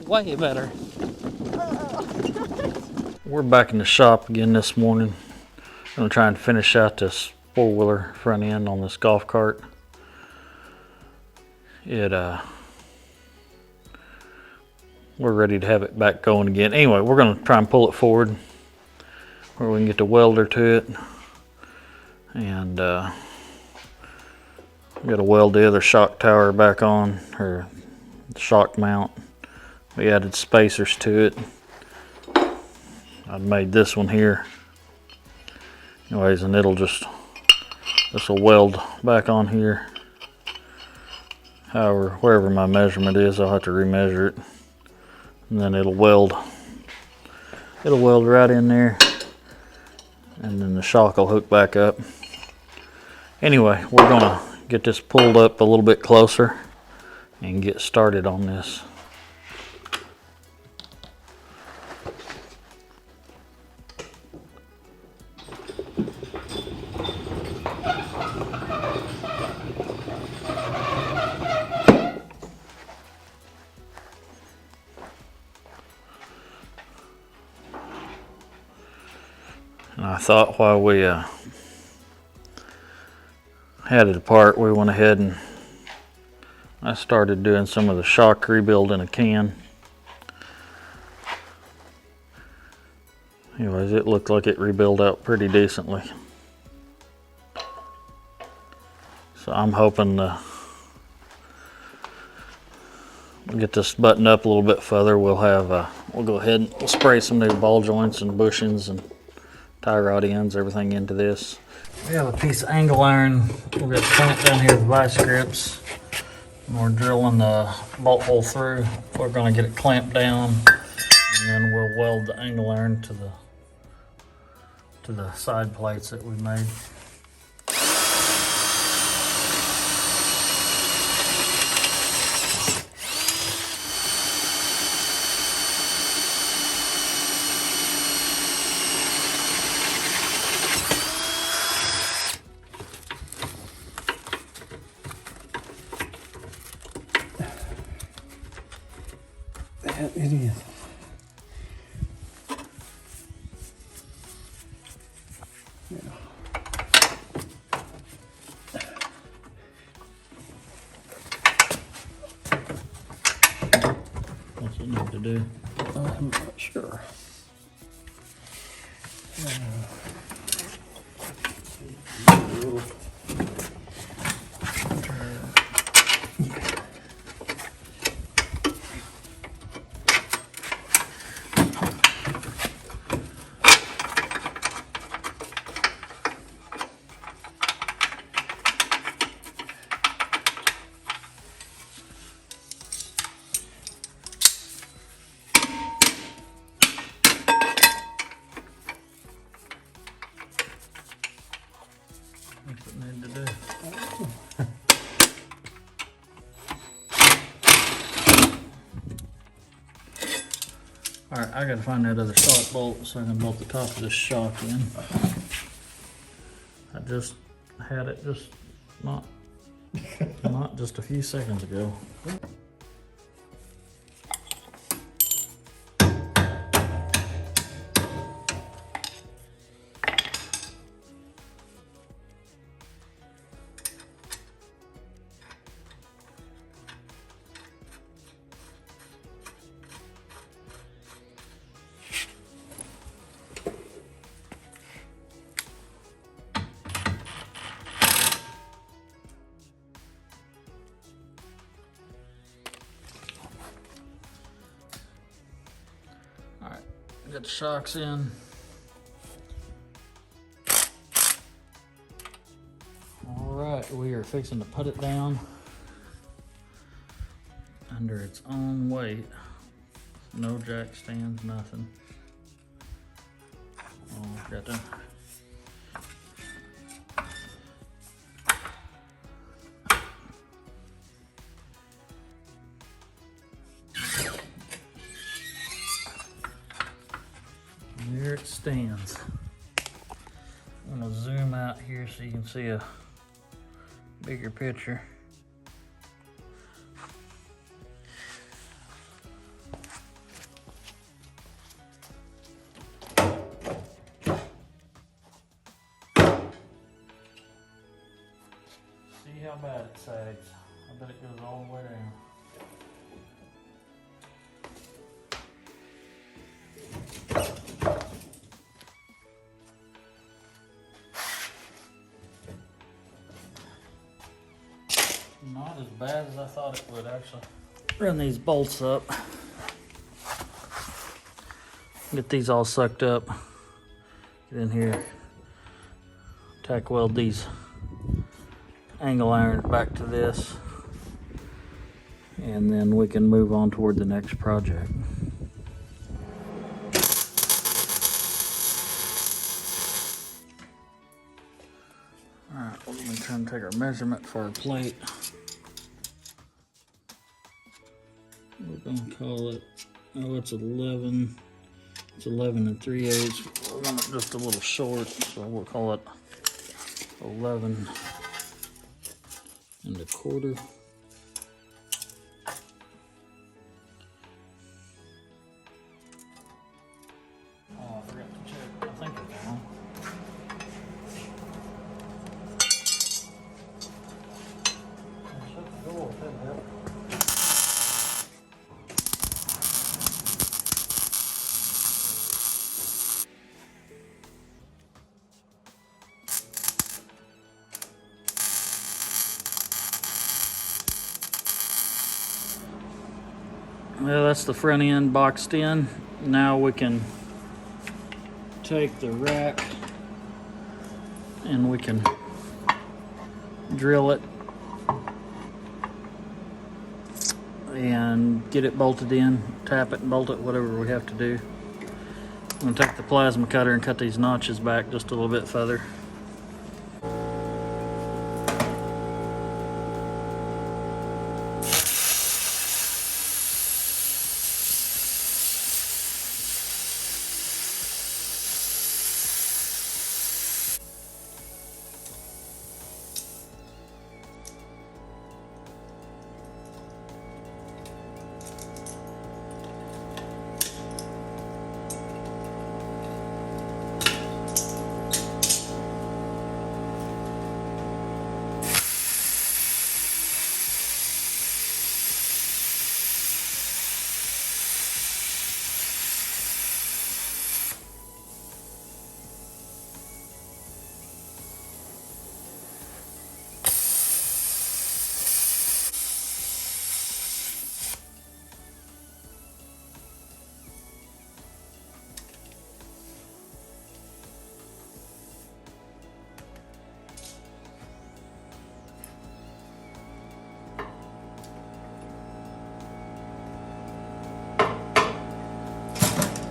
Way better. We're back in the shop again this morning. I'm gonna try and finish out this four-wheeler front end on this golf cart. We're ready to have it back going again. Anyway, we're gonna try and pull it forward where we can get the welder to it, and we gotta weld the other shock tower back on, or the shock mount. We added spacers to it. I've made this one here. Anyways, and this will weld back on here. However, wherever my measurement is, I'll have to remeasure it. And then it'll weld right in there. And then the shock will hook back up. Anyway, we're gonna get this pulled up a little bit closer and get started on this. And I thought while we had it apart, we went ahead and I started doing some of the shock rebuild in a can. Anyways, it looked like it rebuilt out pretty decently. So I'm hoping to get this buttoned up a little bit further. We'll go ahead and we'll spray some new ball joints and bushings and tie rod ends, everything into this. We have a piece of angle iron. We've got clamped down here with vice grips. And we're drilling the bolt hole through. We're going to get it clamped down, and then we'll weld the angle iron to the side plates that we made. It is. Yeah. What's it need to do? I'm not sure. What's it need to do? Alright, I gotta find that other shock bolt so I can bolt the top of this shock in. I just had it not just a few seconds ago. Alright, got the shocks in. Alright, we are fixing to put it down under its own weight. No jack stands, nothing. Oh, got to. There it stands. I'm gonna zoom out here so you can see a bigger picture. bad it sags. I bet it goes all the way down. Not as bad as I thought it would, actually. Run these bolts up. Get these all sucked up. Get in here. Tack weld these angle irons back to this. And then we can move on toward the next project. Alright, well, let me try and take our measurement for our plate. We're gonna call it, oh, it's 11. It's 11 3/8. We want it just a little short, so we'll call it 11 1/4. Oh, I forgot to check. I think it's wrong. Shut the door, that'd help. Well, that's the front end boxed in. Now we can take the rack and we can drill it and get it bolted in, tap it and bolt it, whatever we have to do. I'm gonna take the plasma cutter and cut these notches back just a little bit further.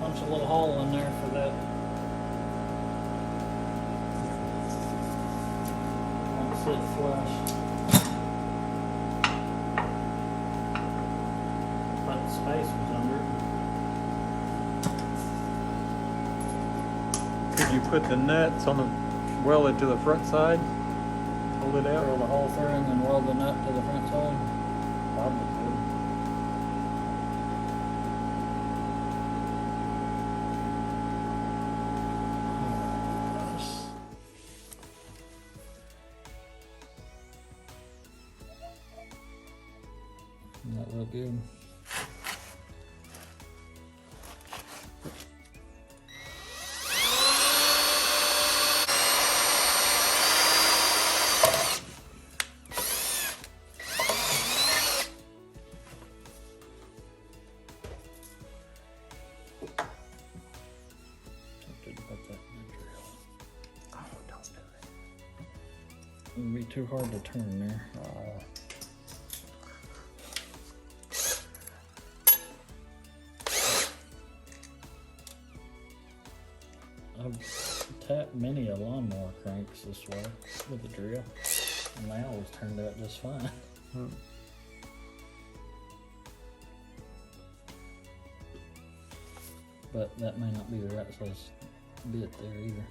Punch a little hole in there for that. Won't sit flush. But the space was under it. Could you put the nuts on the weld it to the front side? Hold it out? Drill the hole through and then weld the nut to the front side. Probably could. Doesn't that look good? Tempted to put that in the drill. Oh, don't do it. It would be too hard to turn there. I've tapped many a lawnmower cranks this way with a drill, and they always turned out just fine. But that may not be the right size bit there either.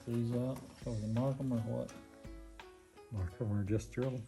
these out so we can mark them or what? Mark them or just drill them.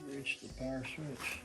Reach the power switch.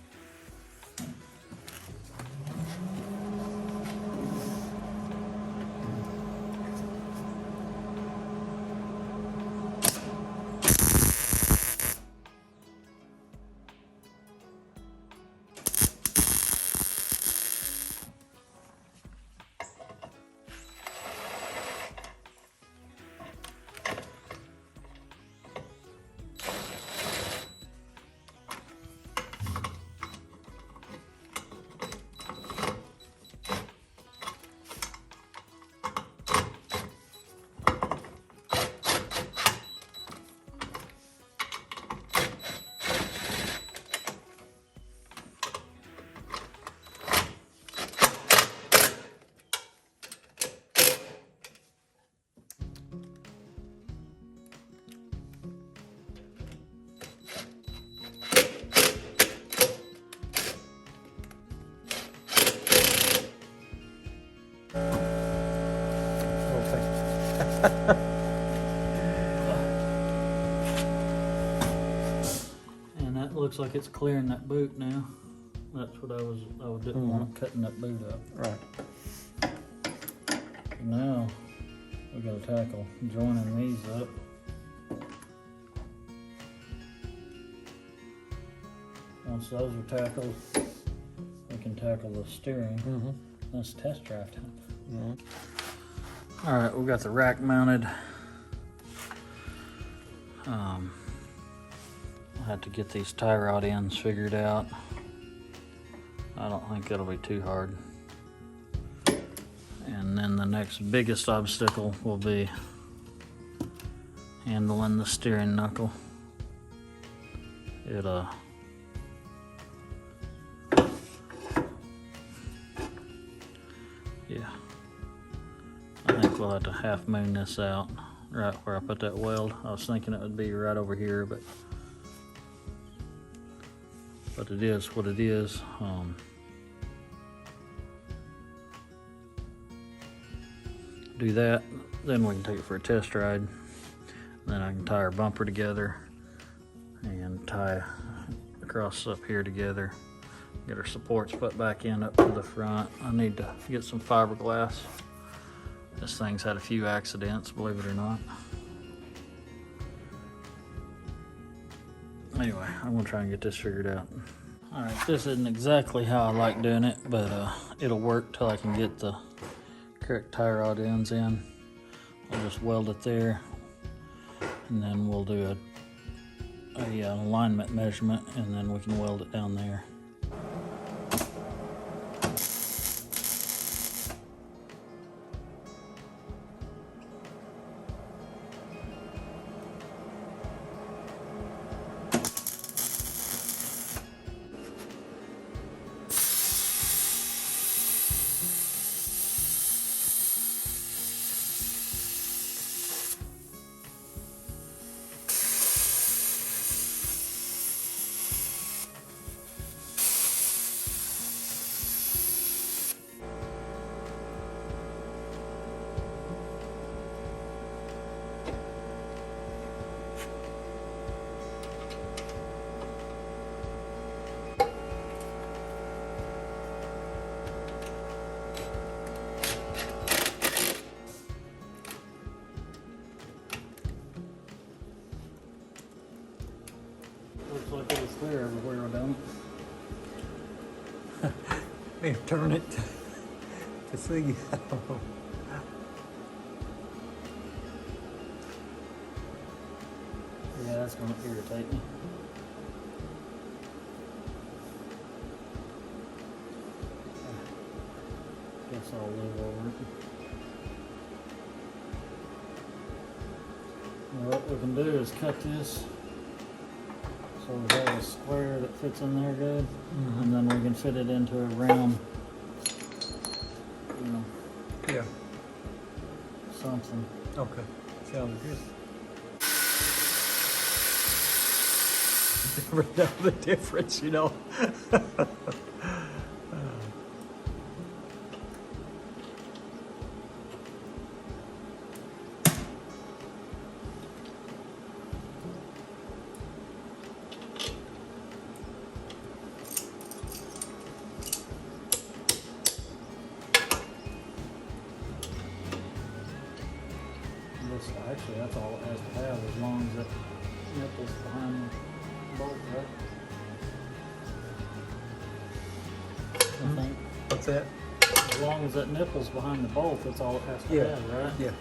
And that looks like it's clearing that boot now. That's what I didn't want cutting that boot up. Right. Now we gotta tackle joining these up. Once those are tackled, we can tackle the steering. That's test drive time. All right, we got the rack mounted. I'll have to get these tie rod ends figured out. I don't think it'll be too hard. And then the next biggest obstacle will be handling the steering knuckle. Yeah. I think we'll have to half moon this out right where I put that weld. I was thinking it would be right over here, but it is what it is. Do that, then we can take it for a test ride. Then I can tie our bumper together and tie across up here together. Get our supports put back in up to the front. I need to get some fiberglass. This thing's had a few accidents, believe it or not. Anyway, I'm gonna try and get this figured out. All right, this isn't exactly how I like doing it, but it'll work till I can get the correct tie rod ends in. I'll just weld it there, and then we'll do a alignment measurement, and then we can weld it down there. Looks like it was clear everywhere, don't it? Maybe turn it to see. Yeah, that's gonna irritate me. Guess I'll live over it. Now what we can do is cut this so we have a square that fits in there good, and then we can fit it into a round, you know, Yeah. something. Okay. Sounds good. Never know the difference, you know. This, actually, that's all it has to have, as long as it nipples behind the bolt, right? I think. What's that? As long as it nipples behind the bolt, that's all it has to Yeah. have, right? Yeah.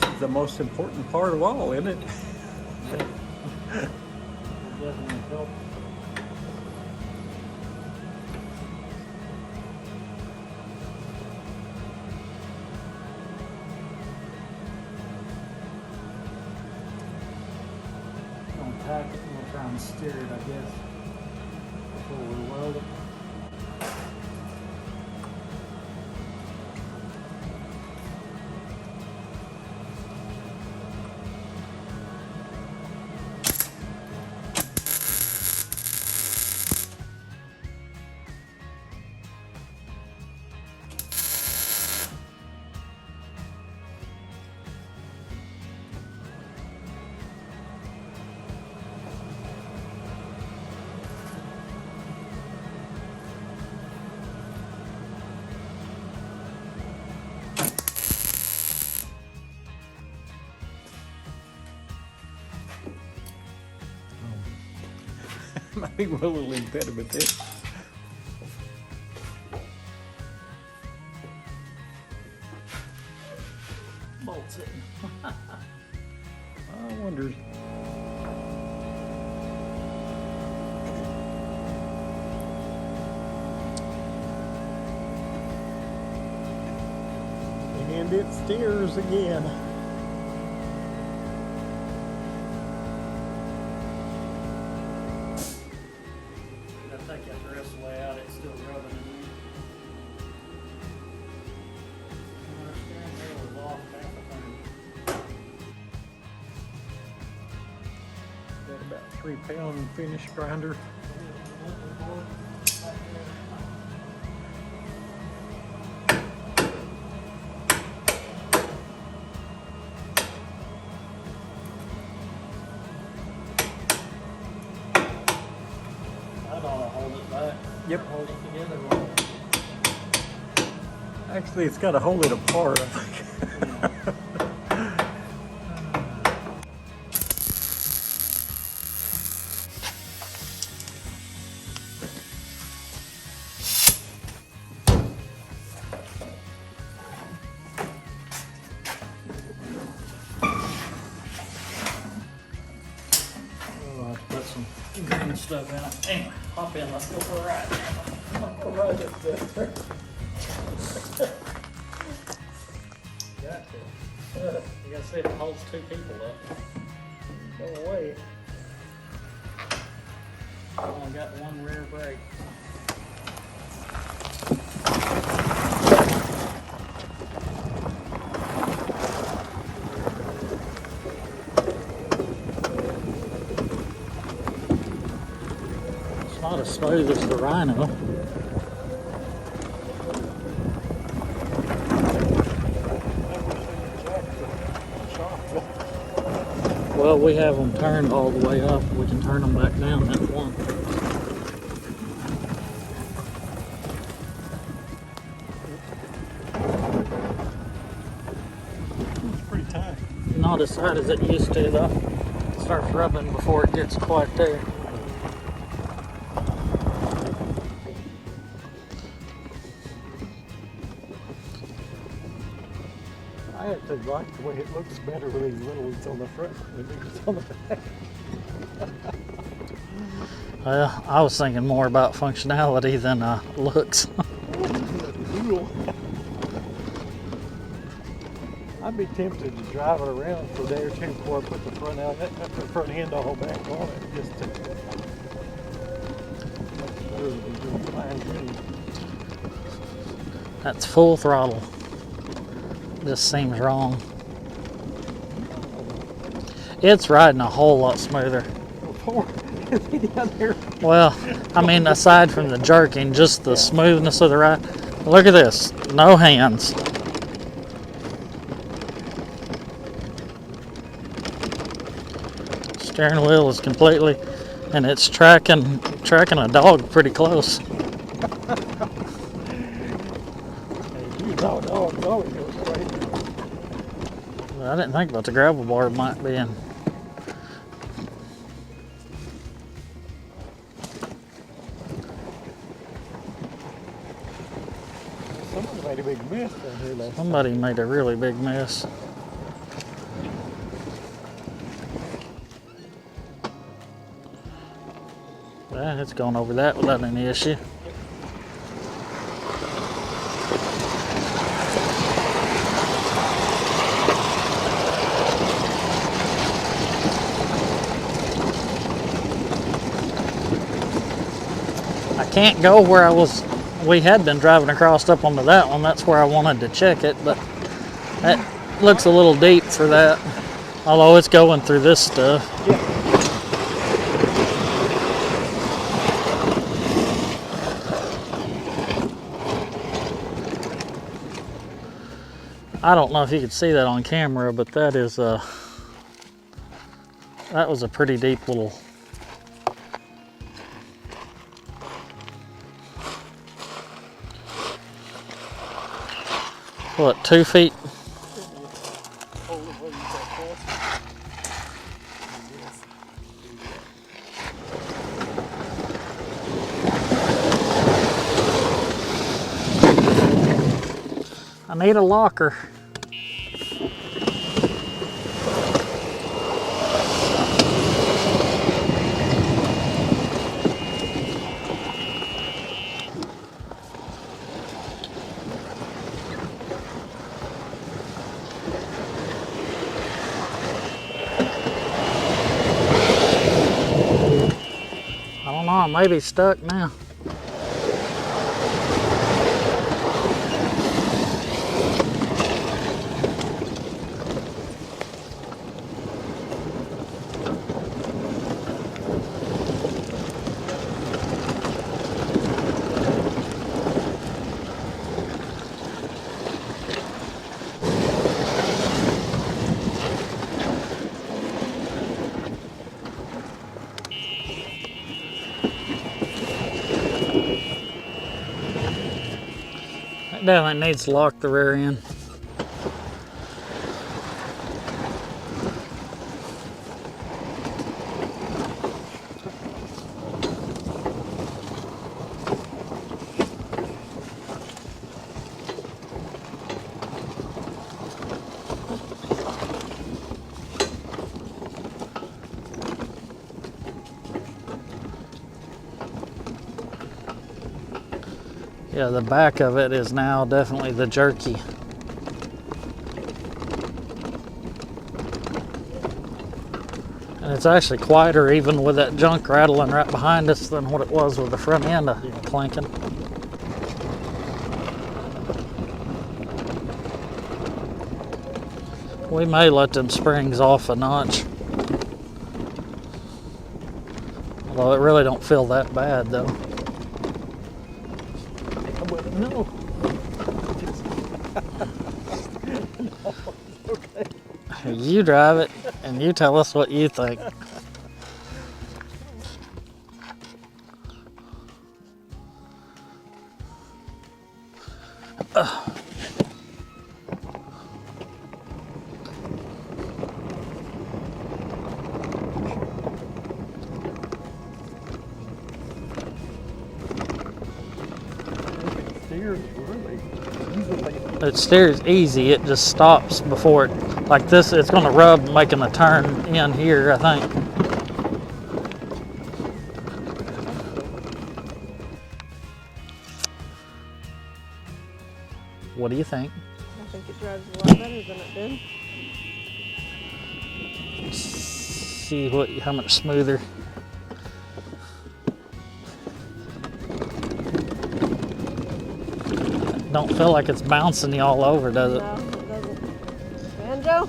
This is the most important part of all, isn't it? It definitely helps. Gonna pack it and we'll try and steer it, I guess, before we weld it. I think we're a little impediment there. Bolts it. I wonder. And it steers again. I think after the rest of the way out, it's still rubbing in there. Our steering wheel was off half a turn. Got about 3 pound finish grinder. That ought to hold it back. Yep. Hold it together. Well. Actually, it's got to hold it apart, I think. Oh, I'll put some green stuff in it. Anyway, hop in. Let's go for a ride. Right up there. Got to. You gotta see if it holds 2 people up. No way. I only got 1 rear brake. It's not as smooth as the Rhino. Well, we have them turned all the way up. We can turn them back down. That's one. not as hot as it used to though. It starts rubbing before it gets quite there. I actually like the way it looks better with these little ones on the front than these on the back. Well, I was thinking more about functionality than looks. Cool. I'd be tempted to drive it around for a day or two before I put the front out, put the front end all back on it, just to make sure that it's doing fine tuning. That's full throttle. This seems wrong. It's riding a whole lot smoother. Before, down there. Well, I mean, aside from the jerking, just the smoothness of the ride. Look at this, no hands. Steering wheel is completely, and it's tracking a dog pretty close. Hey, you know, dogs always go straight. I didn't think about the gravel bar might be in. Someone made a big mess down here last Somebody made a really big mess. Yeah, it's going over that without any issue. I can't go where we had been driving across up onto that one. That's where I wanted to check it, but that looks a little deep for that. Although it's going through this stuff. Yeah. I don't know if you could see that on camera, but that is that was a pretty deep little. What, 2 feet? I need a locker. I don't know, I may be stuck now. It definitely needs to lock the rear end. Yeah, the back of it is now definitely the jerky. And it's actually quieter even with that junk rattling right behind us than what it was with the front end clanking. We may let them springs off a notch. Although it really don't feel that bad though. No. No. Okay. You drive it and you tell us what you think. steers really easily. It steers easy. It just stops before it, like this. It's going to rub making a turn in here, I think. What do you think? I think it drives a lot better than it did. See how much smoother. Don't feel like it's bouncing you all over, does it? No, it doesn't. Banjo?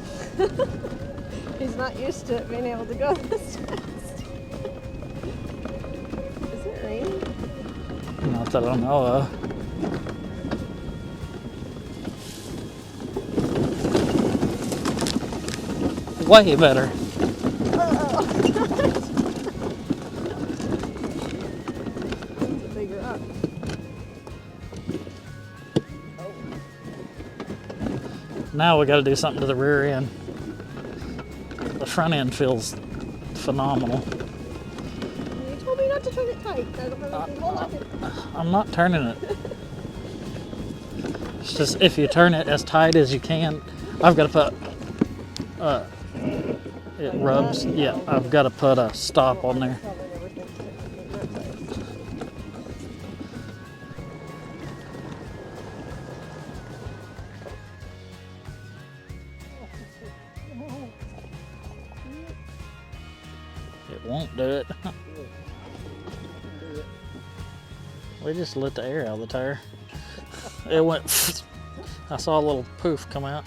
He's not used to it being able to go this fast. Is it raining? Not that I know of. Way better. It's a big rock. Now we got to do something to the rear end. The front end feels phenomenal. You told me not to turn it tight. I don't have anything to hold on to. I'm not turning it. It's just if you turn it as tight as you can, I've got to put, it rubs, yeah, I've got to put a stop on there. Probably never fixed it in that place. It won't do it. We just let the air out of the tire. It went, I saw a little poof come out.